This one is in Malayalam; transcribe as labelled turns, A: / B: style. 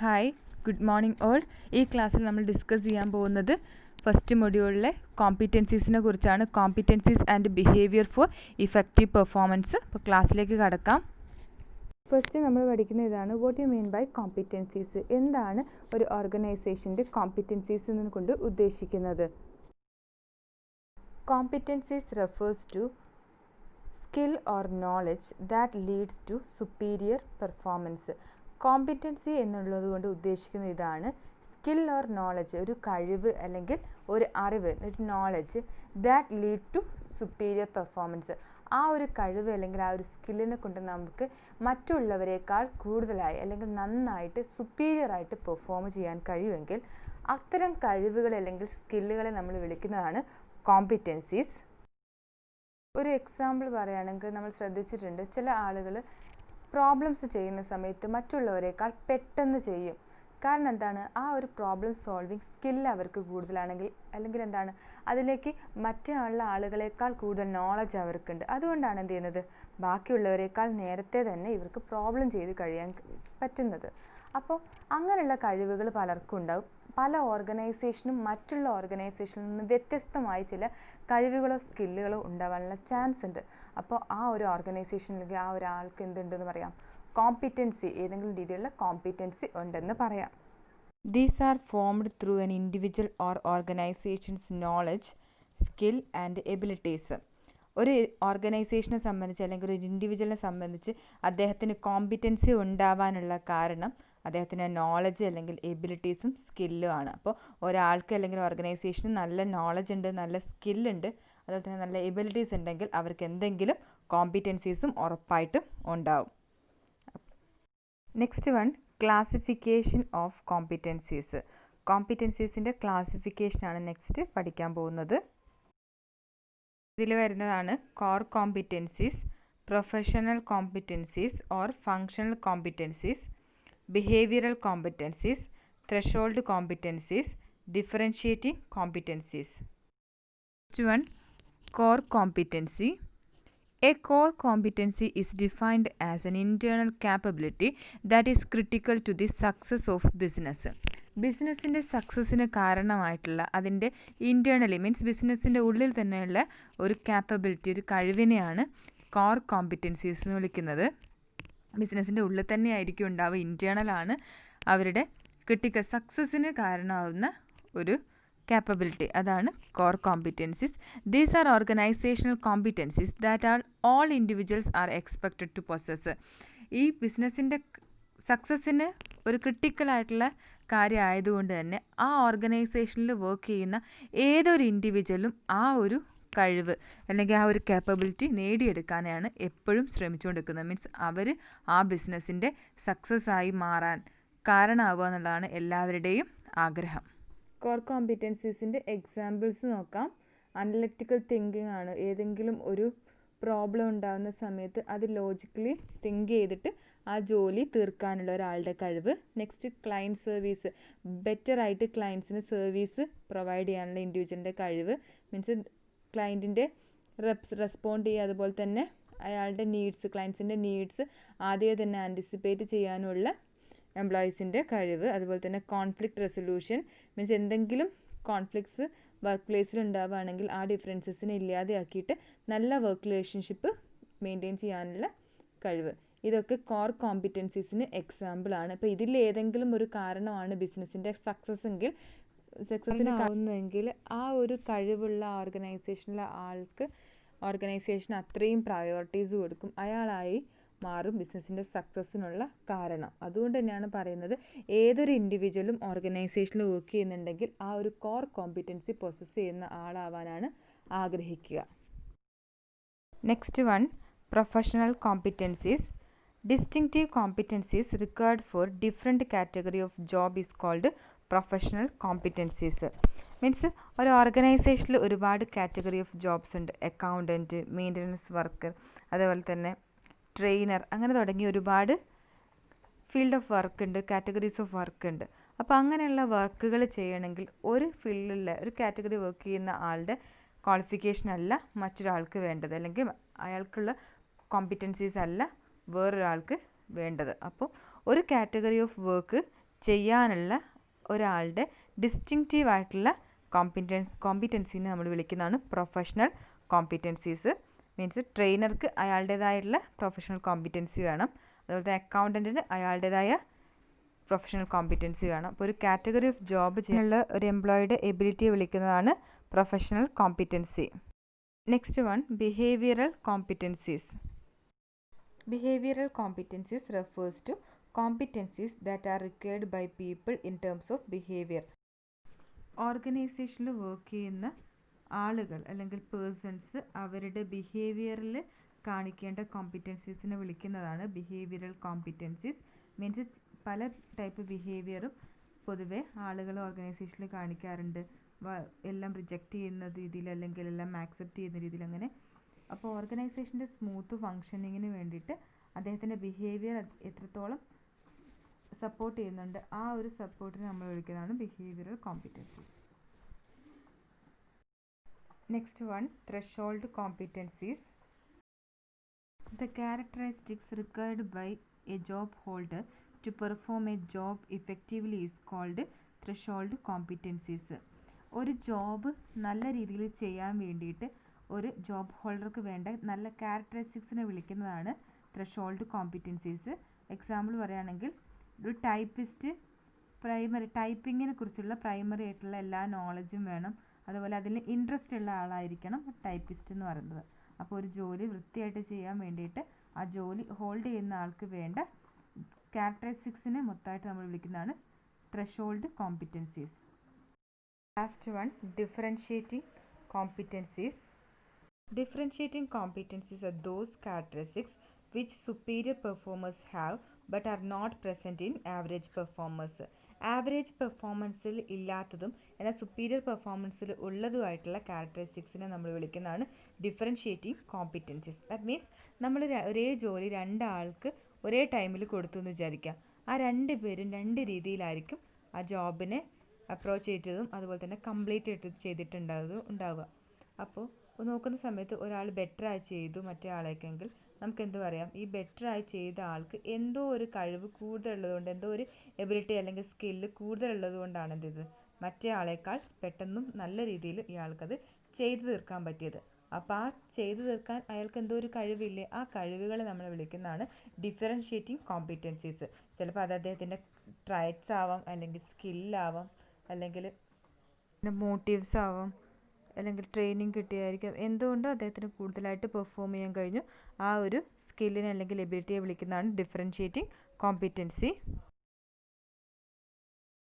A: Hi, good morning all. ഈ ക്ലാസ്സിൽ നമ്മൾ ഡിസ്കസ് ചെയ്യാൻ പോകുന്നത് ഫസ്റ്റ് മൊഡ്യൂളിലെ കോമ്പിറ്റൻസീസിനെ കുറിച്ചാണ്. Competencies and behaviour for effective performance. ഇപ്പോൾ ക്ലാസ്സിലേക്ക് കടക്കാം. ഫസ്റ്റ് നമ്മൾ പഠിക്കുന്ന ഇതാണ്, what you mean by competencies. എന്താണ് ഒരു ഓർഗനൈസേഷൻ്റെ കോമ്പിറ്റൻസീസ് എന്നുകൊണ്ട് ഉദ്ദേശിക്കുന്നത്? Competencies refers to skill or knowledge that leads to superior performance. Competency എന്നുള്ളത് കൊണ്ട് ഉദ്ദേശിക്കുന്ന ഇതാണ്, സ്കിൽ ഓർ നോളജ്, ഒരു കഴിവ് അല്ലെങ്കിൽ ഒരു അറിവ്, ഒരു knowledge that lead to superior performance. ആ ഒരു കഴിവ് അല്ലെങ്കിൽ ആ ഒരു സ്കില്ലിനെ കൊണ്ട് നമുക്ക് മറ്റുള്ളവരെക്കാൾ കൂടുതലായി അല്ലെങ്കിൽ നന്നായിട്ട് സുപ്പീരിയർ ആയിട്ട് പെർഫോം ചെയ്യാൻ കഴിയുമെങ്കിൽ അത്തരം കഴിവുകൾ അല്ലെങ്കിൽ സ്കില്ലുകളെ നമ്മൾ വിളിക്കുന്നതാണ് കോമ്പിറ്റൻസീസ്. ഒരു എക്സാമ്പിൾ പറയുകയാണെങ്കിൽ നമ്മൾ ശ്രദ്ധിച്ചിട്ടുണ്ട്, ചില ആളുകൾ പ്രോബ്ലംസ് ചെയ്യുന്ന സമയത്ത് മറ്റുള്ളവരെക്കാൾ പെട്ടെന്ന് ചെയ്യും. കാരണം എന്താണ്? ആ ഒരു പ്രോബ്ലം സോൾവിങ് സ്കില്ല് അവർക്ക് കൂടുതലാണെങ്കിൽ അല്ലെങ്കിൽ എന്താണ്, അതിലേക്ക് മറ്റേ ആളുകളെക്കാൾ കൂടുതൽ നോളജ് അവർക്കുണ്ട്. അതുകൊണ്ടാണ് എന്ത് ചെയ്യുന്നത്, ബാക്കിയുള്ളവരെക്കാൾ നേരത്തെ തന്നെ ഇവർക്ക് പ്രോബ്ലം ചെയ്ത് കഴിയാൻ പറ്റുന്നത്. അപ്പോൾ അങ്ങനെയുള്ള കഴിവുകൾ പലർക്കും ഉണ്ടാവും. പല ഓർഗനൈസേഷനും മറ്റുള്ള ഓർഗനൈസേഷനിൽ നിന്ന് വ്യത്യസ്തമായി ചില കഴിവുകളോ സ്കില്ലുകളോ ഉണ്ടാവാനുള്ള ചാൻസ് ഉണ്ട്. അപ്പോൾ ആ ഒരു ഓർഗനൈസേഷനിലേക്ക് ആ ഒരാൾക്ക് എന്തുണ്ടെന്ന് പറയാം, കോമ്പിറ്റൻസി, ഏതെങ്കിലും രീതിയിലുള്ള കോമ്പിറ്റൻസി ഉണ്ടെന്ന് പറയാം. These are formed through an individual or organisations knowledge, skill and abilities. ഒരു ഓർഗനൈസേഷനെ സംബന്ധിച്ച് അല്ലെങ്കിൽ ഒരു ഇൻഡിവിജ്വലിനെ സംബന്ധിച്ച് അദ്ദേഹത്തിന് കോമ്പിറ്റൻസി ഉണ്ടാവാനുള്ള കാരണം അദ്ദേഹത്തിന് നോളജ് അല്ലെങ്കിൽ എബിലിറ്റീസും സ്കില്ലും ആണ്. അപ്പോൾ ഒരാൾക്ക് അല്ലെങ്കിൽ ഓർഗനൈസേഷന് നല്ല നോളജ് ഉണ്ട്, നല്ല സ്കില്ലുണ്ട്, അതുപോലെ തന്നെ നല്ല എബിലിറ്റീസ് ഉണ്ടെങ്കിൽ അവർക്ക് എന്തെങ്കിലും കോമ്പിറ്റൻസീസും ഉറപ്പായിട്ടും ഉണ്ടാവും. Next one, classification of competencies. കോമ്പിറ്റൻസീസിൻ്റെ ക്ലാസിഫിക്കേഷനാണ് നെക്സ്റ്റ് പഠിക്കാൻ പോകുന്നത്. ഇതിൽ വരുന്നതാണ് core competencies, professional competencies or functional competencies, behavioural competencies, threshold competencies, differentiating competencies. Next one, core competency. A core competency is defined as an internal capability that is critical to the success of business. ബിസിനസ്സിൻ്റെ സക്സസ്സിന് കാരണമായിട്ടുള്ള അതിൻ്റെ ഇൻറ്റേർണലി മീൻസ് ബിസിനസ്സിൻ്റെ ഉള്ളിൽ തന്നെയുള്ള ഒരു കാപ്പബിലിറ്റി, ഒരു കഴിവിനെയാണ് കോർ കോമ്പിറ്റൻസീസ് എന്ന് വിളിക്കുന്നത്. ബിസിനസ്സിൻ്റെ ഉള്ളിൽ തന്നെ ആയിരിക്കും ഉണ്ടാവുക, ഇൻറ്റേർണലാണ് അവരുടെ ക്രിട്ടിക്കൽ സക്സസ്സിന് കാരണമാവുന്ന ഒരു capability, അതാണ് core competencies. These are organizational competencies that all individuals are expected to possess. ഈ ബിസിനസ്സിൻ്റെ സക്സസ്സിന് ഒരു ക്രിട്ടിക്കലായിട്ടുള്ള കാര്യം ആയതുകൊണ്ട് തന്നെ ആ ഓർഗനൈസേഷനിൽ വർക്ക് ചെയ്യുന്ന ഏതൊരു ഇൻഡിവിജ്വലും ആ ഒരു കഴിവ് അല്ലെങ്കിൽ ആ ഒരു കാപ്പബിലിറ്റി നേടിയെടുക്കാനാണ് എപ്പോഴും ശ്രമിച്ചുകൊണ്ടിരിക്കുന്നത്. മീൻസ് അവർ ആ ബിസിനസ്സിൻ്റെ സക്സസ് ആയി മാറാൻ കാരണമാവുക എന്നുള്ളതാണ് എല്ലാവരുടെയും ആഗ്രഹം. കോർ കോമ്പിറ്റൻസീസിൻ്റെ എക്സാമ്പിൾസ് നോക്കാം. അനലിറ്റിക്കൽ തിങ്കിങ് ആണ്. ഏതെങ്കിലും ഒരു പ്രോബ്ലം ഉണ്ടാകുന്ന സമയത്ത് അത് ലോജിക്കലി തിങ്ക് ചെയ്തിട്ട് ആ ജോലി തീർക്കാനുള്ള ഒരാളുടെ കഴിവ്. നെക്സ്റ്റ്, ക്ലയൻറ്റ് സർവീസ്, ബെറ്ററായിട്ട് ക്ലയൻസിന് സർവീസ് പ്രൊവൈഡ് ചെയ്യാനുള്ള ഇൻഡിവിജ്വലിൻ്റെ കഴിവ്. മീൻസ് ക്ലയൻറ്റിൻ്റെ റെസ്പോണ്ട് ചെയ്യുക, അതുപോലെ തന്നെ അയാളുടെ നീഡ്സ്, ക്ലയൻസിൻ്റെ നീഡ്സ് ആദ്യമേ തന്നെ ആൻറ്റിസിപ്പേറ്റ് ചെയ്യാനുള്ള എംപ്ലോയീസിൻ്റെ കഴിവ്. അതുപോലെ തന്നെ കോൺഫ്ലിക്റ്റ് റെസൊല്യൂഷൻ, മീൻസ് എന്തെങ്കിലും കോൺഫ്ലിക്ട്സ് വർക്ക് പ്ലേസിൽ ഉണ്ടാവുകയാണെങ്കിൽ ആ ഡിഫറൻസസിനെ ഇല്ലാതെയാക്കിയിട്ട് നല്ല വർക്ക് റിലേഷൻഷിപ്പ് മെയിൻറ്റെയിൻ ചെയ്യാനുള്ള കഴിവ്. ഇതൊക്കെ കോർ കോമ്പിറ്റൻസീസിന് എക്സാമ്പിൾ ആണ്. അപ്പോൾ ഇതിൽ ഏതെങ്കിലും ഒരു കാരണമാണ് ബിസിനസ്സിൻ്റെ സക്സസ്സിന് ആവുന്നതെങ്കിൽ ആ ഒരു കഴിവുള്ള ഓർഗനൈസേഷനിലെ ആൾക്ക് ഓർഗനൈസേഷൻ അത്രയും പ്രയോറിറ്റീസ് കൊടുക്കും, അയാളായി മാറും ബിസിനസ്സിൻ്റെ സക്സസ്സിനുള്ള കാരണം. അതുകൊണ്ട് തന്നെയാണ് പറയുന്നത്, ഏതൊരു ഇൻഡിവിജ്വലും ഓർഗനൈസേഷനിൽ വർക്ക് ചെയ്യുന്നുണ്ടെങ്കിൽ ആ ഒരു കോർ കോമ്പിറ്റൻസി പൊസസ് ചെയ്യുന്ന ആളാവാനാണ് ആഗ്രഹിക്കുക. Next one, professional competencies. Distinctive competencies required for different category of job is called professional competencies. Means ഒരു ഓർഗനൈസേഷനിൽ ഒരുപാട് കാറ്റഗറി ഓഫ് ജോബ്സ് ഉണ്ട്. അക്കൗണ്ടൻറ്റ്, മെയിൻ്റനൻസ് വർക്കർ, അതുപോലെ തന്നെ ട്രെയിനർ, അങ്ങനെ തുടങ്ങി ഒരുപാട് ഫീൽഡ് ഓഫ് വർക്ക് ഉണ്ട്, കാറ്റഗറീസ് ഓഫ് വർക്ക് ഉണ്ട്. അപ്പോൾ അങ്ങനെയുള്ള വർക്കുകൾ ചെയ്യണമെങ്കിൽ ഒരു ഫീൽഡിലുള്ള ഒരു കാറ്റഗറി വർക്ക് ചെയ്യുന്ന ആളുടെ ക്വാളിഫിക്കേഷൻ അല്ല മറ്റൊരാൾക്ക് വേണ്ടത്, അല്ലെങ്കിൽ അയാൾക്കുള്ള കോമ്പിറ്റൻസീസ് അല്ല വേറൊരാൾക്ക് വേണ്ടത്. അപ്പോൾ ഒരു കാറ്റഗറി ഓഫ് വർക്ക് ചെയ്യാനുള്ള ഒരാളുടെ ഡിസ്റ്റിങ്റ്റീവ് ആയിട്ടുള്ള കോമ്പിറ്റൻസിനെ നമ്മൾ വിളിക്കുന്നതാണ് പ്രൊഫഷണൽ കോമ്പിറ്റൻസീസ്. മീൻസ് ട്രെയിനർക്ക് അയാളുടേതായിട്ടുള്ള പ്രൊഫഷണൽ കോമ്പിറ്റൻസി വേണം, അതുപോലെ തന്നെ അക്കൗണ്ടൻറ്റിന് അയാളുടേതായ പ്രൊഫഷണൽ കോമ്പിറ്റൻസി വേണം. അപ്പോൾ ഒരു കാറ്റഗറി ഓഫ് ജോബ് ചെയ്യാനുള്ള ഒരു എംപ്ലോയിയുടെ എബിലിറ്റിയെ വിളിക്കുന്നതാണ് professional competency. Next one, behavioural competencies. Behavioral competencies refers to competencies that are required by people in terms of behavior. ഓർഗനൈസേഷനിൽ വർക്ക് ചെയ്യുന്ന ആളുകൾ അല്ലെങ്കിൽ പേഴ്സൺസ് അവരുടെ ബിഹേവിയറിൽ കാണിക്കേണ്ട കോമ്പിറ്റൻസീസിനെ വിളിക്കുന്നതാണ് ബിഹേവിയറൽ കോമ്പിറ്റൻസീസ്. മീൻസ് പല ടൈപ്പ് ബിഹേവിയറും പൊതുവെ ആളുകൾ ഓർഗനൈസേഷനിൽ കാണിക്കാറുണ്ട്. എല്ലാം റിജക്റ്റ് ചെയ്യുന്ന രീതിയിൽ അല്ലെങ്കിൽ എല്ലാം ആക്സെപ്റ്റ് ചെയ്യുന്ന രീതിയിൽ അങ്ങനെ. അപ്പോൾ ഓർഗനൈസേഷൻ്റെ സ്മൂത്ത് ഫങ്ഷനിങ്ങിന് വേണ്ടിയിട്ട് അദ്ദേഹത്തിൻ്റെ ബിഹേവിയർ എത്രത്തോളം സപ്പോർട്ട് ചെയ്യുന്നുണ്ട്, ആ ഒരു സപ്പോർട്ടിനെ നമ്മൾ വിളിക്കുന്നതാണ് behavioural competencies. Next one, threshold competencies. The characteristics required by a job holder to perform a job effectively is called threshold competencies. ഒരു ജോബ് നല്ല രീതിയിൽ ചെയ്യാൻ വേണ്ടിയിട്ട് ഒരു ജോബ് ഹോൾഡർക്ക് വേണ്ട നല്ല ക്യാരക്ടറിസ്റ്റിക്സിനെ വിളിക്കുന്നതാണ് ത്രെഷോൾഡ് കോമ്പിറ്റൻസീസ്. എക്സാമ്പിൾ പറയുകയാണെങ്കിൽ ഒരു ടൈപ്പിസ്റ്റ് ടൈപ്പിങ്ങിനെ കുറിച്ചുള്ള പ്രൈമറി ആയിട്ടുള്ള എല്ലാ നോളജും വേണം, അതുപോലെ അതിൽ ഇൻട്രസ്റ്റ് ഉള്ള ആളായിരിക്കണം ടൈപ്പിസ്റ്റ് എന്ന് പറയുന്നത്. അപ്പോൾ ഒരു ജോലി വൃത്തിയായിട്ട് ചെയ്യാൻ വേണ്ടിയിട്ട് ആ ജോലി ഹോൾഡ് ചെയ്യുന്ന ആൾക്ക് വേണ്ട ക്യാരക്ടറിസ്റ്റിക്സിനെ മൊത്തമായിട്ട് നമ്മൾ വിളിക്കുന്നതാണ് threshold competencies. Last one, differentiating competencies. Differentiating competencies are those characteristics which superior performers have but are not present in average performers. Average പെർഫോമൻസിൽ ഇല്ലാത്തതും എന്നാൽ സുപ്പീരിയർ പെർഫോമൻസിൽ ഉള്ളതുമായിട്ടുള്ള ക്യാരക്ടറിസ്റ്റിക്സിനെ നമ്മൾ വിളിക്കുന്നതാണ് ഡിഫറൻഷിയേറ്റിംഗ് കോമ്പിറ്റൻസീസ്. ദാറ്റ് മീൻസ് നമ്മൾ ഒരേ ജോലി രണ്ടാൾക്ക് ഒരേ ടൈമിൽ കൊടുത്തു എന്ന് വിചാരിക്കാം. ആ രണ്ട് പേരും രണ്ട് രീതിയിലായിരിക്കും ആ ജോബിനെ അപ്രോച്ച് ചെയ്തതും അതുപോലെ തന്നെ കംപ്ലീറ്റ് ചെയ്തിട്ടുണ്ടാവുക. അപ്പോൾ നോക്കുന്ന സമയത്ത് ഒരാൾ ബെറ്ററായി ചെയ്തു മറ്റേ ആളേക്കെങ്കിൽ നമുക്ക് എന്ത് പറയാം, ഈ ബെറ്ററായി ചെയ്ത ആൾക്ക് എന്തോ ഒരു കഴിവ് കൂടുതലുള്ളതുകൊണ്ട്, എന്തോ ഒരു എബിലിറ്റി അല്ലെങ്കിൽ സ്കില്ല് കൂടുതലുള്ളത് കൊണ്ടാണ് എന്ത് മറ്റേ ആളേക്കാൾ പെട്ടെന്നും നല്ല രീതിയിൽ ഇയാൾക്കത് ചെയ്തു തീർക്കാൻ പറ്റിയത്. അപ്പോൾ ആ ചെയ്തു തീർക്കാൻ അയാൾക്ക് എന്തോ ഒരു കഴിവില്ലേ, ആ കഴിവുകളെ നമ്മൾ വിളിക്കുന്നതാണ് ഡിഫറൻഷിയേറ്റിംഗ് കോമ്പിറ്റൻസീസ്. ചിലപ്പോൾ അത് അദ്ദേഹത്തിൻ്റെ ട്രൈറ്റ്സ് ആവാം, അല്ലെങ്കിൽ സ്കില്ലാവാം, അല്ലെങ്കിൽ മോട്ടീവ്സ് ആവാം, അല്ലെങ്കിൽ ട്രെയിനിങ് കിട്ടിയായിരിക്കാം. എന്തുകൊണ്ടോ അദ്ദേഹത്തിന് കൂടുതലായിട്ട് പെർഫോം ചെയ്യാൻ കഴിഞ്ഞു. ആ ഒരു സ്കില്ലിനെ അല്ലെങ്കിൽ എബിലിറ്റിയെ വിളിക്കുന്നതാണ് ഡിഫറൻഷിയേറ്റിംഗ് കോമ്പിറ്റൻസി.